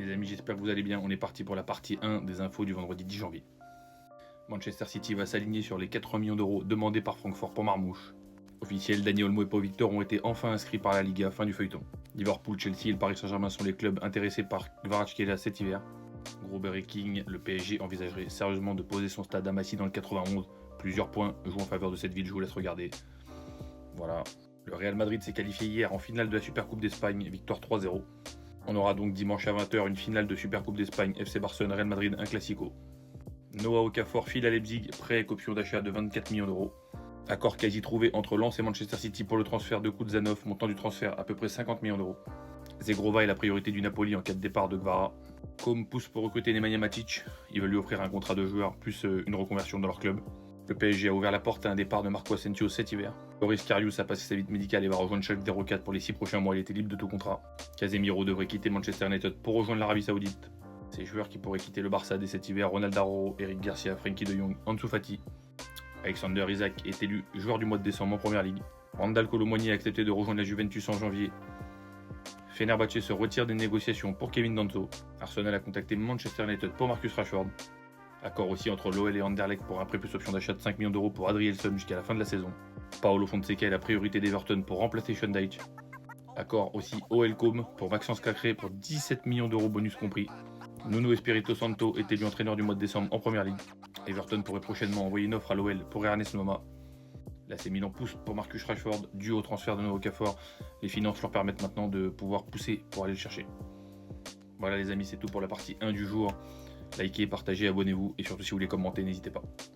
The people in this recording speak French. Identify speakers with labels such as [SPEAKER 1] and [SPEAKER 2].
[SPEAKER 1] Les amis, j'espère que vous allez bien. On est parti pour la partie 1 des infos du vendredi 10 janvier. Manchester City va s'aligner sur les 80 millions d'euros demandés par Francfort pour Marmouche. Officiel, Dani Olmo et Pau Victor ont été enfin inscrits par la Liga, fin du feuilleton. Liverpool, Chelsea et le Paris Saint-Germain sont les clubs intéressés par Kvaratskhelia cet hiver. Gros breaking, le PSG envisagerait sérieusement de poser son stade à Massy dans le 91. Plusieurs points jouent en faveur de cette ville, je vous laisse regarder. Voilà. Le Real Madrid s'est qualifié hier en finale de la Supercoupe d'Espagne, victoire 3-0. On aura donc dimanche à 20h une finale de Supercoupe d'Espagne, FC Barcelone, Real Madrid, un classico. Noah Okafor file à Leipzig, prêt avec option d'achat de 24 millions d'euros. Accord quasi trouvé entre Lens et Manchester City pour le transfert de Kuzanov, montant du transfert à peu près 50 millions d'euros. Zegrova est la priorité du Napoli en cas de départ de Gvara. Com pousse pour recruter Nemanja Matic, ils veulent lui offrir un contrat de joueur plus une reconversion dans leur club. Le PSG a ouvert la porte à un départ de Marco Asensio cet hiver. Loris Karius a passé sa visite médicale et va rejoindre Schalke 04 pour les 6 prochains mois, il était libre de tout contrat. Casemiro devrait quitter Manchester United pour rejoindre l'Arabie Saoudite. Ces joueurs qui pourraient quitter le Barça dès cet hiver, Ronald Araujo, Eric Garcia, Frenkie de Jong, Ansu Fati. Alexander Isak est élu joueur du mois de décembre en première ligue. Randal Kolo Muani a accepté de rejoindre la Juventus en janvier. Fenerbahçe se retire des négociations pour Kevin Danso. Arsenal a contacté Manchester United pour Marcus Rashford. Accord aussi entre l'OL et Anderlecht pour un prêt plus option d'achat de 5 millions d'euros pour Adrielson jusqu'à la fin de la saison. Paolo Fonseca est la priorité d'Everton pour remplacer Sean Dyche. Accord aussi OL-Com pour Maxence Cacré pour 17 millions d'euros bonus compris. Nuno Espirito Santo est élu entraîneur du mois de décembre en première ligue. Everton pourrait prochainement envoyer une offre à l'OL pour Ernest Noma. L'AC Milan pousse pour Marcus Rashford dû au transfert de Noah Okafor. Les finances leur permettent maintenant de pouvoir pousser pour aller le chercher. Voilà les amis, c'est tout pour la partie 1 du jour. Likez, partagez, abonnez-vous et surtout si vous voulez commenter, n'hésitez pas.